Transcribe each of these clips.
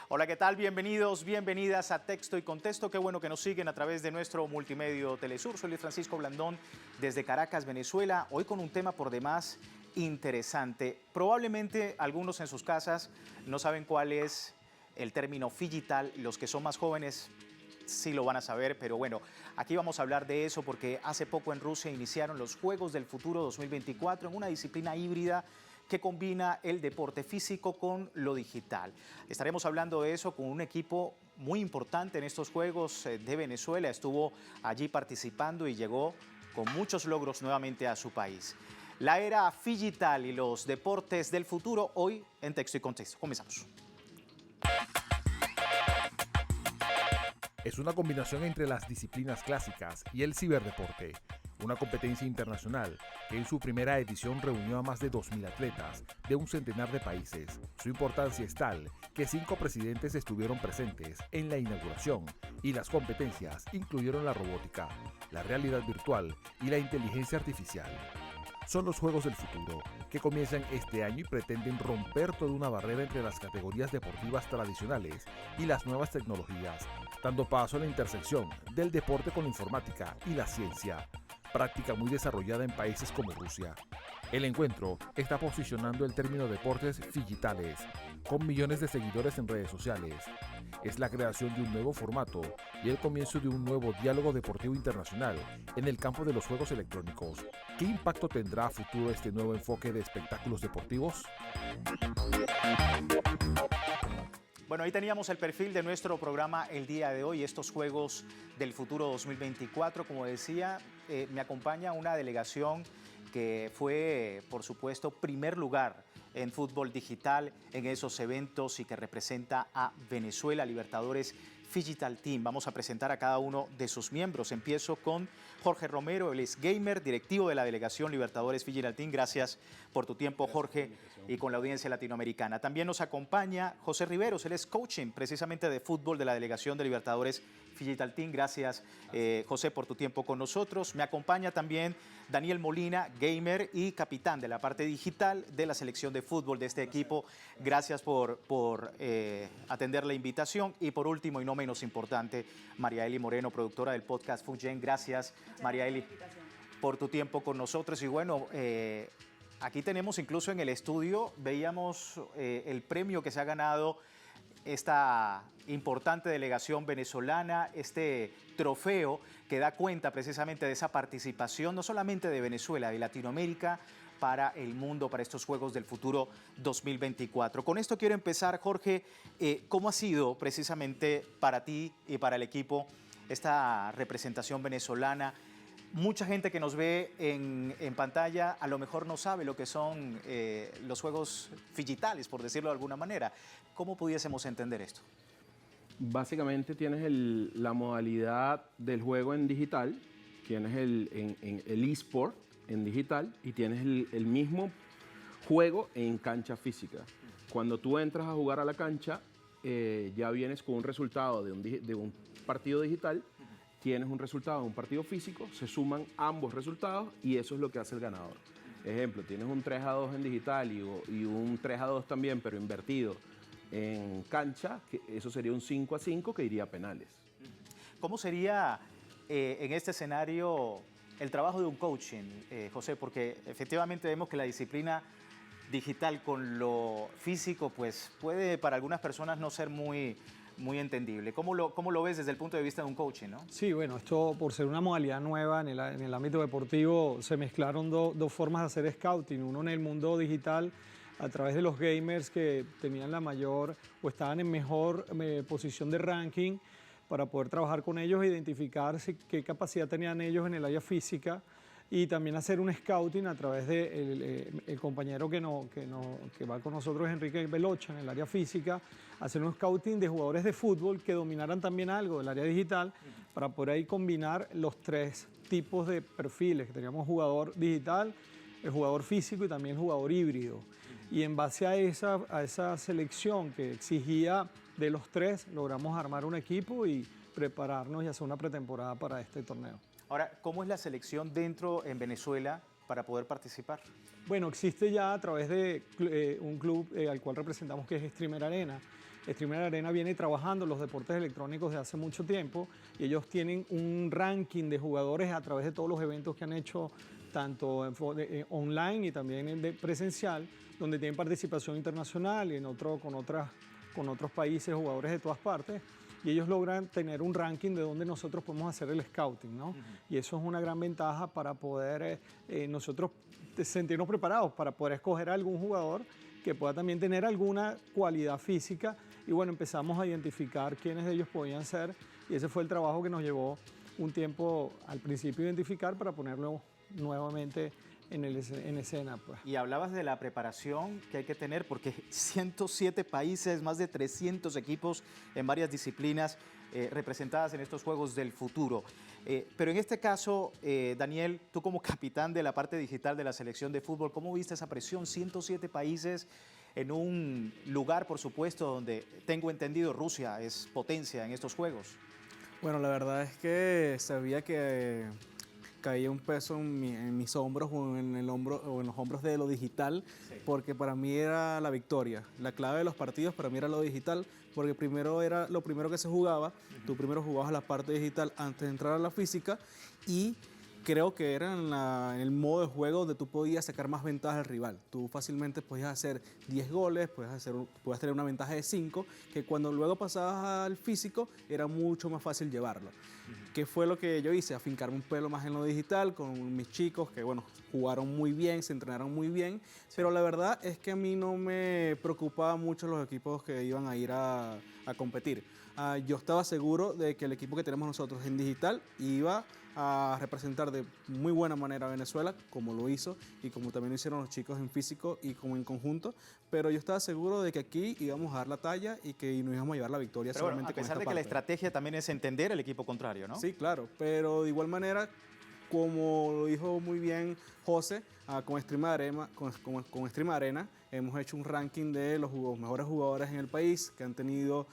Hola, ¿qué tal? Bienvenidos, bienvenidas a Texto y Contexto. Qué bueno que nos siguen a través de nuestro multimedio Telesur. Soy Luis Francisco Blandón desde Caracas, Venezuela. Hoy con un tema por demás interesante. Probablemente algunos en sus casas no saben cuál es el término phygital. Los que son más jóvenes sí lo van a saber, pero bueno, aquí vamos a hablar de eso porque hace poco en Rusia iniciaron los Juegos del Futuro 2024 en una disciplina híbrida que combina el deporte físico con lo digital. Estaremos hablando de eso con un equipo muy importante en estos Juegos de Venezuela. Estuvo allí participando y llegó con muchos logros nuevamente a su país. La era phygital y los deportes del futuro hoy en Texto y Contexto. Comenzamos. Es una combinación entre las disciplinas clásicas y el ciberdeporte, una competencia internacional que en su primera edición reunió a más de 2.000 atletas de un centenar de países. Su importancia es tal que 5 presidentes estuvieron presentes en la inauguración y las competencias incluyeron la robótica, la realidad virtual y la inteligencia artificial. Son los Juegos del Futuro, que comienzan este año y pretenden romper toda una barrera entre las categorías deportivas tradicionales y las nuevas tecnologías, dando paso a la intersección del deporte con la informática y la ciencia, práctica muy desarrollada en países como Rusia. El encuentro está posicionando el término deportes phygitales, con millones de seguidores en redes sociales. Es la creación de un nuevo formato y el comienzo de un nuevo diálogo deportivo internacional en el campo de los juegos electrónicos. ¿Qué impacto tendrá a futuro este nuevo enfoque de espectáculos deportivos? Bueno, ahí teníamos el perfil de nuestro programa el día de hoy, estos Juegos del Futuro 2024. Como decía, me acompaña una delegación que fue, por supuesto, primer lugar en fútbol digital en esos eventos y que representa a Venezuela, Libertadores Phygital Team. Vamos a presentar a cada uno de sus miembros. Empiezo con Jorge Romero, él es gamer, directivo de la delegación Libertadores Phygital Team. Gracias por tu tiempo, Jorge, y con la audiencia latinoamericana. También nos acompaña José Riveros, él es coaching precisamente de fútbol de la delegación de Libertadores Phygital Team. Gracias, José, por tu tiempo con nosotros. Me acompaña también Daniel Molina, gamer y capitán de la parte digital de la selección de fútbol de este equipo. Gracias por atender la invitación. Y por último, y no menos importante, María Eli Moreno, productora del podcast FUGEN. Gracias, María Eli, por tu tiempo con nosotros. Y bueno, aquí tenemos incluso en el estudio, veíamos el premio que se ha ganado esta importante delegación venezolana, este trofeo que da cuenta precisamente de esa participación, no solamente de Venezuela, de Latinoamérica, para el mundo, para estos Juegos del Futuro 2024. Con esto quiero empezar, Jorge. ¿Cómo ha sido precisamente para ti y para el equipo esta representación venezolana? Mucha gente que nos ve en pantalla a lo mejor no sabe lo que son los juegos phygitales, por decirlo de alguna manera. ¿Cómo pudiésemos entender esto? Básicamente tienes la modalidad del juego en digital, tienes el eSport en digital y tienes el mismo juego en cancha física. Cuando tú entras a jugar a la cancha, ya vienes con un resultado de un partido digital, tienes un resultado de un partido físico, se suman ambos resultados y eso es lo que hace el ganador. Ejemplo, tienes un 3-2 en digital y un 3-2 también, pero invertido en cancha, que eso sería un 5-5 que iría a penales. ¿Cómo sería en este escenario el trabajo de un coaching, José? Porque efectivamente vemos que la disciplina digital con lo físico pues puede para algunas personas no ser muy entendible. ¿Cómo lo ves desde el punto de vista de un coaching, ¿no? Sí, bueno, esto por ser una modalidad nueva en el ámbito deportivo se mezclaron dos formas de hacer scouting. Uno en el mundo digital a través de los gamers que tenían la mayor o estaban en mejor posición de ranking para poder trabajar con ellos e identificar qué capacidad tenían ellos en el área física y también hacer un scouting a través de el compañero que va con nosotros, Enrique Velocha, en el área física, hacer un scouting de jugadores de fútbol que dominaran también algo del área digital para poder ahí combinar los 3 tipos de perfiles, que teníamos jugador digital, el jugador físico y también el jugador híbrido. Y en base a esa selección que exigía de los 3, logramos armar un equipo y prepararnos y hacer una pretemporada para este torneo. Ahora, ¿cómo es la selección dentro en Venezuela para poder participar? Bueno, existe ya a través de un club al cual representamos que es Streamer Arena. Streamer Arena viene trabajando los deportes electrónicos de hace mucho tiempo y ellos tienen un ranking de jugadores a través de todos los eventos que han hecho, tanto online y también en presencial, donde tienen participación internacional y con otros países, jugadores de todas partes. Y ellos logran tener un ranking de donde nosotros podemos hacer el scouting, ¿no? Y eso es una gran ventaja para poder nosotros sentirnos preparados para poder escoger a algún jugador que pueda también tener alguna cualidad física. Y bueno, empezamos a identificar quiénes de ellos podían ser. Y ese fue el trabajo que nos llevó un tiempo al principio identificar para ponerlo nuevamente en escena. Pues. Y hablabas de la preparación que hay que tener, porque 107 países, más de 300 equipos en varias disciplinas representadas en estos Juegos del Futuro. Pero en este caso, Daniel, tú como capitán de la parte digital de la selección de fútbol, ¿cómo viste esa presión? 107 países en un lugar, por supuesto, donde tengo entendido Rusia es potencia en estos Juegos. Bueno, la verdad es que sabía que caía un peso en mis hombros o en los hombros de lo digital, porque para mí era la victoria. La clave de los partidos para mí era lo digital, porque primero era lo primero que se jugaba. Tú primero jugabas la parte digital antes de entrar a la física y creo que era en el modo de juego donde tú podías sacar más ventaja al rival. Tú fácilmente podías hacer 10 goles, podías tener una ventaja de 5, que cuando luego pasabas al físico era mucho más fácil llevarlo. ¿Qué fue lo que yo hice? Afincarme un pelo más en lo digital con mis chicos que, bueno, jugaron muy bien, se entrenaron muy bien, pero la verdad es que a mí no me preocupaban mucho los equipos que iban a ir a competir. Yo estaba seguro de que el equipo que tenemos nosotros en digital iba a representar de muy buena manera a Venezuela, como lo hizo y como también lo hicieron los chicos en físico y como en conjunto, pero yo estaba seguro de que aquí íbamos a dar la talla y que nos íbamos a llevar la victoria. Pero bueno, a pesar de que la estrategia también es entender el equipo contrario, ¿no? Sí, claro, pero de igual manera, como lo dijo muy bien José, con Stream Arena hemos hecho un ranking de los mejores jugadores en el país que han tenido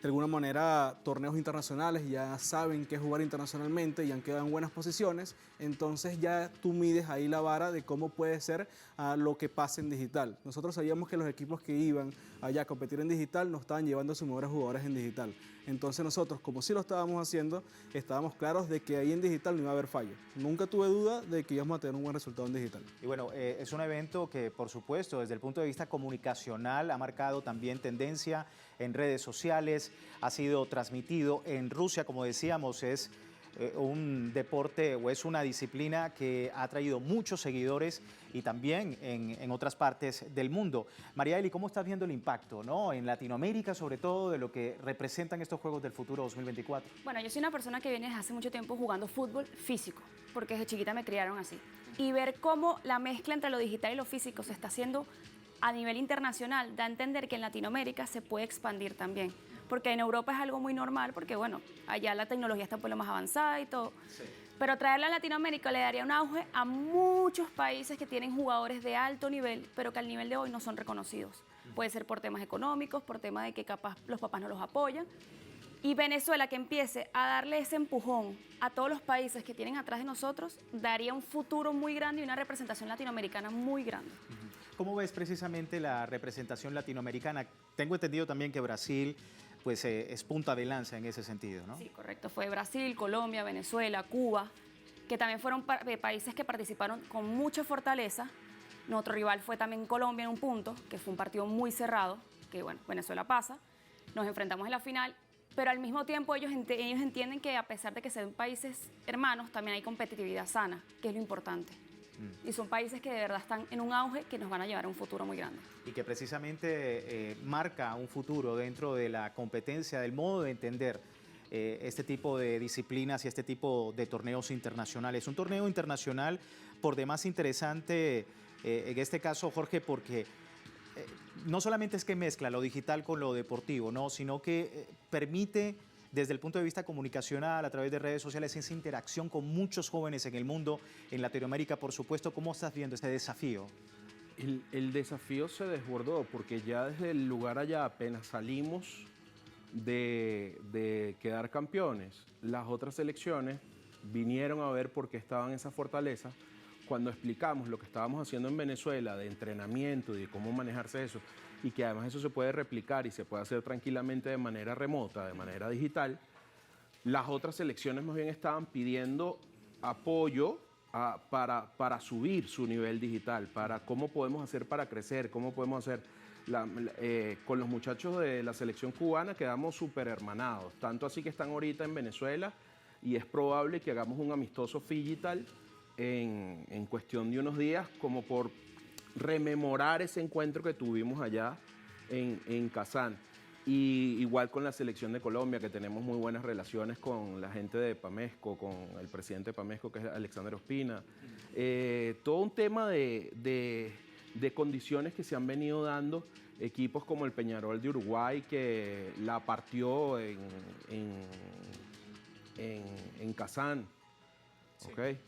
de alguna manera torneos internacionales, ya saben qué jugar internacionalmente y han quedado en buenas posiciones, entonces ya tú mides ahí la vara de cómo puede ser lo que pase en digital. Nosotros sabíamos que los equipos que iban allá a competir en digital no estaban llevando a sus mejores jugadores en digital. Entonces nosotros, como sí lo estábamos haciendo, estábamos claros de que ahí en digital no iba a haber fallo. Nunca tuve duda de que íbamos a tener un buen resultado en digital. Y bueno, es un evento que, por supuesto, desde el punto de vista comunicacional ha marcado también tendencia en redes sociales, ha sido transmitido en Rusia, como decíamos, es un deporte o es una disciplina que ha traído muchos seguidores y también en otras partes del mundo. María Eli, ¿cómo estás viendo el impacto, ¿no? En Latinoamérica, sobre todo, de lo que representan estos Juegos del Futuro 2024? Bueno, yo soy una persona que viene desde hace mucho tiempo jugando fútbol físico, porque desde chiquita me criaron así. Y ver cómo la mezcla entre lo digital y lo físico se está haciendo a nivel internacional da a entender que en Latinoamérica se puede expandir también. Porque en Europa es algo muy normal, porque bueno, allá la tecnología está por lo más avanzada y todo. Sí. Pero traerla a Latinoamérica le daría un auge a muchos países que tienen jugadores de alto nivel, pero que al nivel de hoy no son reconocidos. Puede ser por temas económicos, por temas de que capaz los papás no los apoyan. Y Venezuela, que empiece a darle ese empujón a todos los países que tienen atrás de nosotros, daría un futuro muy grande y una representación latinoamericana muy grande. ¿Cómo ves precisamente la representación latinoamericana? Tengo entendido también que Brasil pues, es punta de lanza en ese sentido, ¿no? Sí, correcto. Fue Brasil, Colombia, Venezuela, Cuba, que también fueron países que participaron con mucha fortaleza. Nuestro rival fue también Colombia en un punto, que fue un partido muy cerrado, que bueno, Venezuela pasa. Nos enfrentamos en la final, pero al mismo tiempo ellos entienden que a pesar de que sean países hermanos, también hay competitividad sana, que es lo importante. Y son países que de verdad están en un auge que nos van a llevar a un futuro muy grande. Y que precisamente marca un futuro dentro de la competencia, del modo de entender este tipo de disciplinas y este tipo de torneos internacionales. Un torneo internacional por demás interesante, en este caso, Jorge, porque no solamente es que mezcla lo digital con lo deportivo, ¿no? Sino que permite, desde el punto de vista comunicacional, a través de redes sociales, esa interacción con muchos jóvenes en el mundo, en Latinoamérica, por supuesto. ¿Cómo estás viendo este desafío? El desafío se desbordó porque ya desde el lugar allá apenas salimos de quedar campeones, las otras selecciones vinieron a ver por qué estaban en esa fortaleza, cuando explicamos lo que estábamos haciendo en Venezuela de entrenamiento y de cómo manejarse eso, y que además eso se puede replicar y se puede hacer tranquilamente de manera remota, de manera digital, las otras selecciones más bien estaban pidiendo apoyo para subir su nivel digital, para cómo podemos hacer para crecer, cómo podemos hacer. Con los muchachos de la selección cubana quedamos súper hermanados, tanto así que están ahorita en Venezuela y es probable que hagamos un amistoso digital en cuestión de unos días, como por rememorar ese encuentro que tuvimos allá en Kazán. Y igual con la selección de Colombia, que tenemos muy buenas relaciones con la gente de PAMESCO, con el presidente de PAMESCO, que es Alexander Ospina. Todo un tema de condiciones que se han venido dando. Equipos como el Peñarol de Uruguay, que la partió en Kazán. Sí. ¿Okay?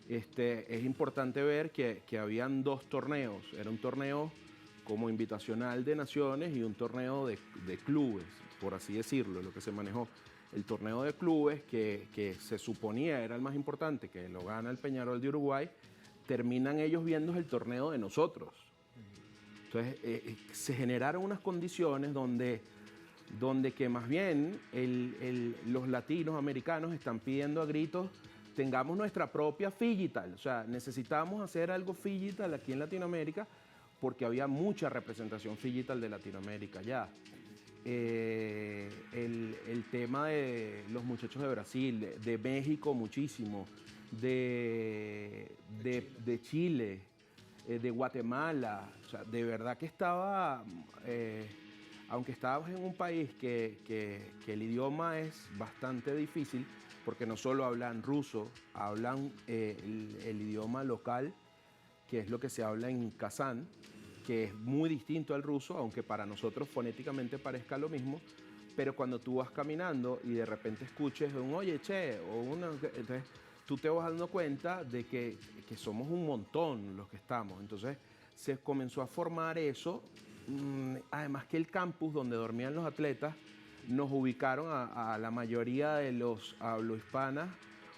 Es importante ver que habían dos torneos. Era un torneo como invitacional de naciones y un torneo de clubes, por así decirlo, lo que se manejó. El torneo de clubes, que se suponía era el más importante, que lo gana el Peñarol de Uruguay, terminan ellos viendo el torneo de nosotros. Entonces, se generaron unas condiciones donde que más bien los latinos americanos están pidiendo a gritos tengamos nuestra propia Figital. O sea, necesitamos hacer algo Figital aquí en Latinoamérica porque había mucha representación Figital de Latinoamérica ya. El tema de los muchachos de Brasil, de México muchísimo, de Chile, de Guatemala. O sea, de verdad que estaba, aunque estábamos en un país que el idioma es bastante difícil, porque no solo hablan ruso, hablan el idioma local, que es lo que se habla en Kazán, que es muy distinto al ruso, aunque para nosotros fonéticamente parezca lo mismo, pero cuando tú vas caminando y de repente escuches un oye, che, entonces tú te vas dando cuenta de que somos un montón los que estamos. Entonces se comenzó a formar eso, además que el campus donde dormían los atletas, nos ubicaron a la mayoría de los hablohispanas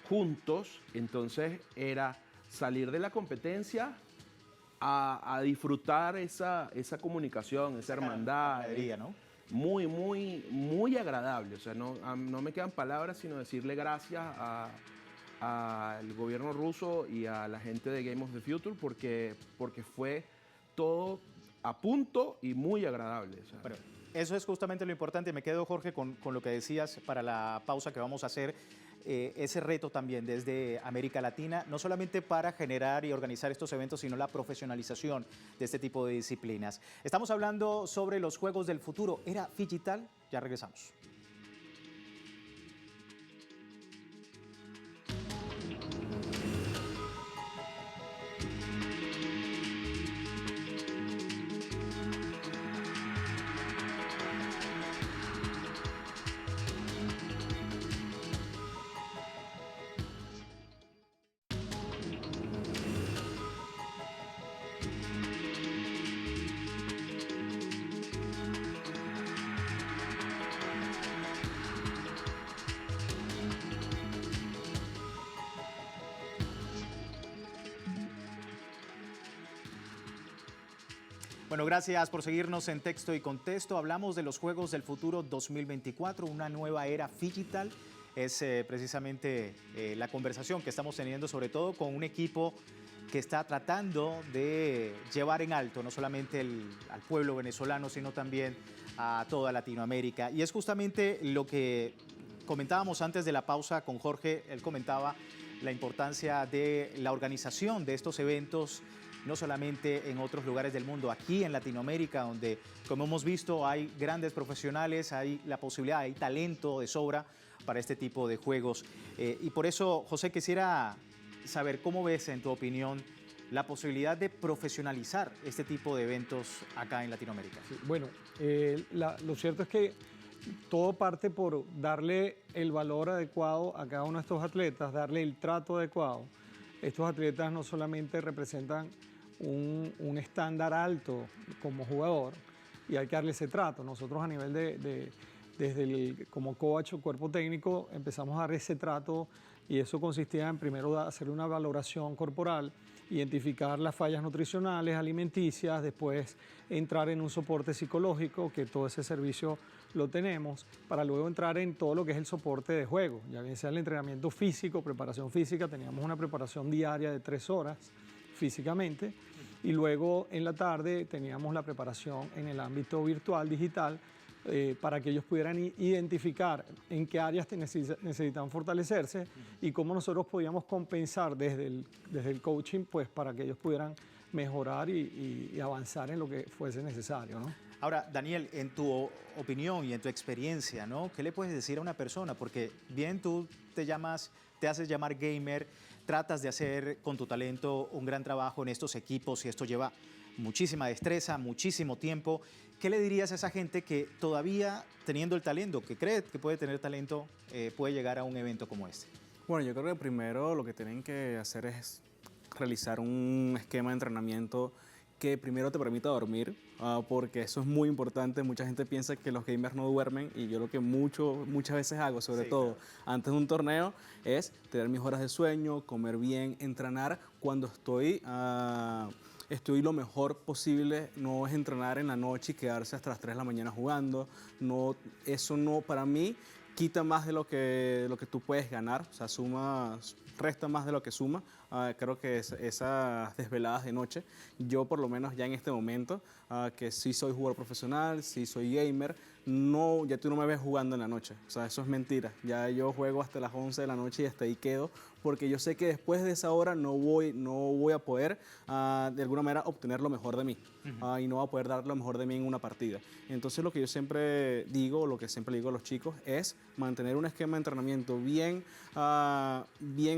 juntos, entonces era salir de la competencia a disfrutar esa comunicación, esa hermandad. ¿No? Muy, muy, muy agradable. O sea, no me quedan palabras sino decirle gracias al gobierno ruso y a la gente de Game of the Future porque fue todo a punto y muy agradable. O sea, bueno, eso es justamente lo importante. Me quedo, Jorge, con lo que decías para la pausa que vamos a hacer. Ese reto también desde América Latina, no solamente para generar y organizar estos eventos, sino la profesionalización de este tipo de disciplinas. Estamos hablando sobre los Juegos del Futuro. ¿Era Figital? Ya regresamos. Bueno, gracias por seguirnos en Texto y Contexto. Hablamos de los Juegos del Futuro 2024, una nueva era Figital. Es precisamente la conversación que estamos teniendo, sobre todo con un equipo que está tratando de llevar en alto no solamente al pueblo venezolano, sino también a toda Latinoamérica. Y es justamente lo que comentábamos antes de la pausa con Jorge. Él comentaba la importancia de la organización de estos eventos, no solamente en otros lugares del mundo, aquí en Latinoamérica, donde, como hemos visto, hay grandes profesionales, hay la posibilidad, hay talento de sobra para este tipo de juegos. Y por eso, José, quisiera saber cómo ves, en tu opinión, la posibilidad de profesionalizar este tipo de eventos acá en Latinoamérica. Sí, bueno, lo cierto es que todo parte por darle el valor adecuado a cada uno de estos atletas, darle el trato adecuado. Estos atletas no solamente representan un estándar alto como jugador y hay que darle ese trato. Nosotros a nivel como coach o cuerpo técnico empezamos a dar ese trato y eso consistía en primero hacer una valoración corporal identificar las fallas nutricionales, alimenticias, después entrar en un soporte psicológico, que todo ese servicio lo tenemos, para luego entrar en todo lo que es el soporte de juego, ya bien sea el entrenamiento físico, preparación física. Teníamos una preparación diaria de 3 horas físicamente, y luego en la tarde teníamos la preparación en el ámbito virtual, digital, para que ellos pudieran identificar en qué áreas necesitan fortalecerse y cómo nosotros podíamos compensar desde el coaching, pues para que ellos pudieran mejorar y avanzar en lo que fuese necesario, ¿no? Ahora, Daniel, en tu opinión y en tu experiencia, ¿no? ¿Qué le puedes decir a una persona? Porque bien tú te haces llamar gamer, tratas de hacer con tu talento un gran trabajo en estos equipos y esto lleva muchísima destreza, muchísimo tiempo. ¿Qué le dirías a esa gente que todavía teniendo el talento, que cree que puede tener talento, puede llegar a un evento como este? Bueno, yo creo que primero lo que tienen que hacer es realizar un esquema de entrenamiento que primero te permita dormir, porque eso es muy importante. Mucha gente piensa que los gamers no duermen, y yo lo que muchas veces hago, sobre todo antes de un torneo, es tener mis horas de sueño, comer bien, entrenar cuando estoy lo mejor posible. No es entrenar en la noche y quedarse hasta las 3 de la mañana jugando. No, eso no, para mí, quita más de lo que tú puedes ganar, o sea, resta más de lo que suma. Creo que esas desveladas de noche, yo por lo menos ya en este momento, que sí soy jugador profesional, sí soy gamer, ya tú no me ves jugando en la noche, o sea, eso es mentira. Ya yo juego hasta las 11 de la noche y hasta ahí quedo, porque yo sé que después de esa hora no voy a poder de alguna manera obtener lo mejor de mí, y no voy a poder dar lo mejor de mí en una partida. Entonces lo que yo siempre digo, lo que siempre le digo a los chicos, es mantener un esquema de entrenamiento bien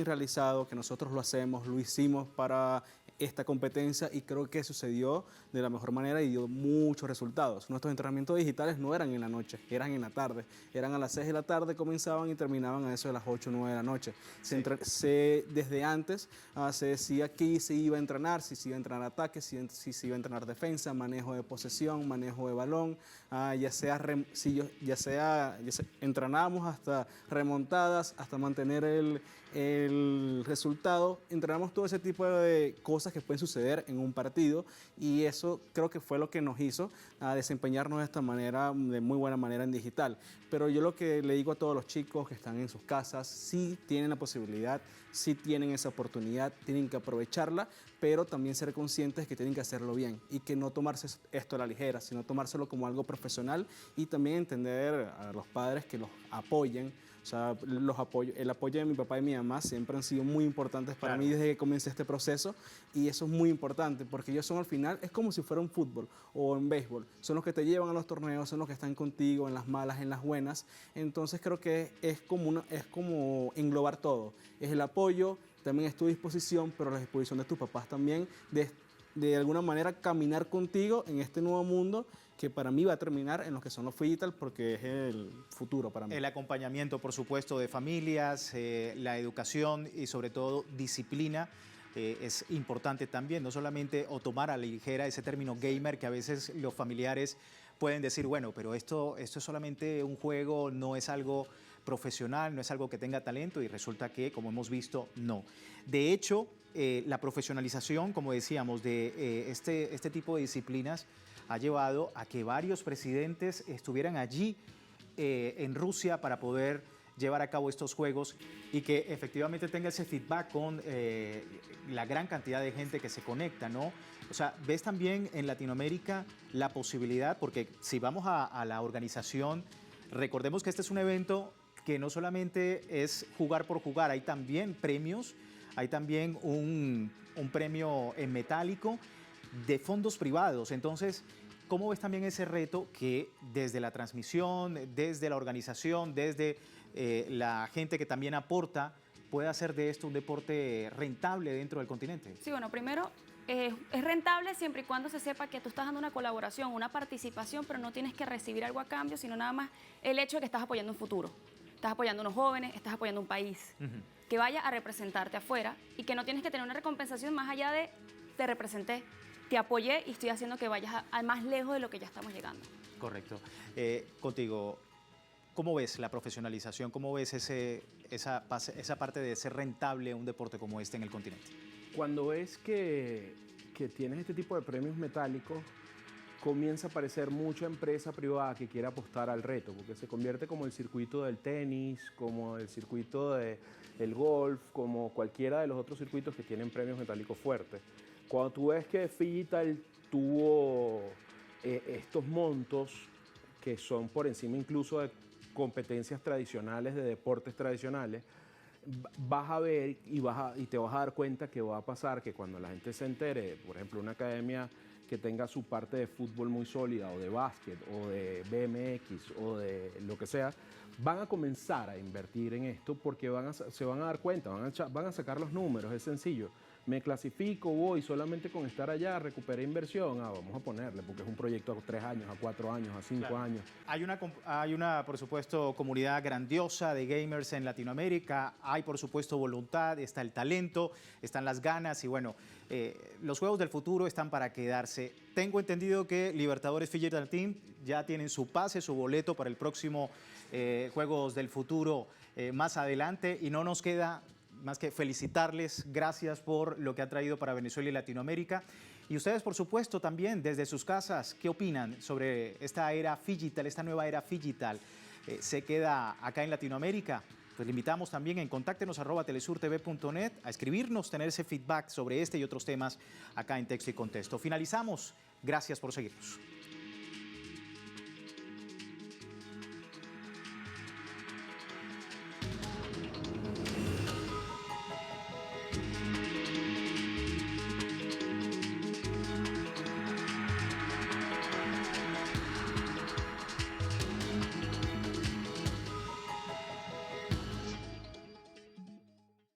realizado, que nosotros lo hicimos para esta competencia, y creo que sucedió de la mejor manera y dio muchos resultados. Nuestros entrenamientos digitales no eran en la noche, eran en la tarde. Eran a las 6 de la tarde, comenzaban y terminaban a eso de las 8 o 9 de la noche. Desde antes se decía que se iba a entrenar, si se iba a entrenar ataque, si se iba a entrenar defensa, manejo de posesión, manejo de balón, entrenábamos hasta remontadas, hasta mantener el resultado. Entrenamos todo ese tipo de cosas que pueden suceder en un partido, y eso creo que fue lo que nos hizo desempeñarnos de esta manera, de muy buena manera en digital. Pero yo lo que le digo a todos los chicos que están en sus casas, sí tienen la posibilidad, sí tienen esa oportunidad, tienen que aprovecharla, pero también ser conscientes que tienen que hacerlo bien y que no tomarse esto a la ligera, sino tomárselo como algo profesional, y también entender a los padres que los apoyen. O sea, el apoyo de mi papá y mi mamá siempre han sido muy importantes para mí desde que comencé este proceso, y eso es muy importante porque ellos son, al final, es como si fuera un fútbol o en béisbol. Son los que te llevan a los torneos, son los que están contigo en las malas, en las buenas. Entonces creo que es como englobar todo. Es el apoyo, también es tu disposición, pero la disposición de tus papás también, de alguna manera caminar contigo en este nuevo mundo, que para mí va a terminar en lo que son los digital, porque es el futuro para mí. El acompañamiento, por supuesto, de familias, la educación y sobre todo disciplina es importante también, no solamente o tomar a la ligera ese término gamer, que a veces los familiares pueden decir, bueno, pero esto es solamente un juego, no es algo profesional, no es algo que tenga talento, y resulta que, como hemos visto, no. De hecho, la profesionalización, como decíamos, de este tipo de disciplinas ha llevado a que varios presidentes estuvieran allí en Rusia para poder llevar a cabo estos juegos, y que efectivamente tenga ese feedback con la gran cantidad de gente que se conecta, ¿no? O sea, ves también en Latinoamérica la posibilidad, porque si vamos a la organización, recordemos que este es un evento que no solamente es jugar por jugar, hay también premios, hay también un premio en metálico de fondos privados. Entonces, ¿cómo ves también ese reto que desde la transmisión, desde la organización, desde la gente que también aporta, puede hacer de esto un deporte rentable dentro del continente? Sí, bueno, primero, es rentable siempre y cuando se sepa que tú estás dando una colaboración, una participación, pero no tienes que recibir algo a cambio, sino nada más el hecho de que estás apoyando un futuro. Estás apoyando a unos jóvenes, estás apoyando un país que vaya a representarte afuera, y que no tienes que tener una recompensación más allá de te representé, te apoyé y estoy haciendo que vayas a más lejos de lo que ya estamos llegando. Correcto. Contigo, ¿cómo ves la profesionalización? ¿Cómo ves esa parte de ser rentable un deporte como este en el continente? cuando ves que tienes este tipo de premios metálicos, comienza a aparecer mucha empresa privada que quiere apostar al reto, porque se convierte como el circuito del tenis, como el circuito del golf, como cualquiera de los otros circuitos que tienen premios metálicos fuertes. Cuando tú ves que Figital tuvo estos montos que son por encima incluso de competencias tradicionales, de deportes tradicionales, vas a ver y te vas a dar cuenta que va a pasar que cuando la gente se entere, por ejemplo, una academia que tenga su parte de fútbol muy sólida, o de básquet, o de BMX, o de lo que sea, van a comenzar a invertir en esto porque se van a dar cuenta, van a sacar los números, es sencillo. Me clasifico, voy, solamente con estar allá, recuperé inversión, vamos a ponerle, porque es un proyecto a 3 años, a 4 años, a 5 años. Hay una, por supuesto, comunidad grandiosa de gamers en Latinoamérica, hay, por supuesto, voluntad, está el talento, están las ganas y, bueno, los Juegos del Futuro están para quedarse. Tengo entendido que Libertadores Figital Team ya tienen su pase, su boleto para el próximo Juegos del Futuro más adelante y no nos queda más que felicitarles, gracias por lo que ha traído para Venezuela y Latinoamérica. Y ustedes, por supuesto, también desde sus casas, ¿qué opinan sobre esta era Figital, esta nueva era Figital? ¿Se queda acá en Latinoamérica? Pues le invitamos también en contáctenos @telesurtv.net a escribirnos, tener ese feedback sobre este y otros temas acá en Texto y Contexto. Finalizamos. Gracias por seguirnos.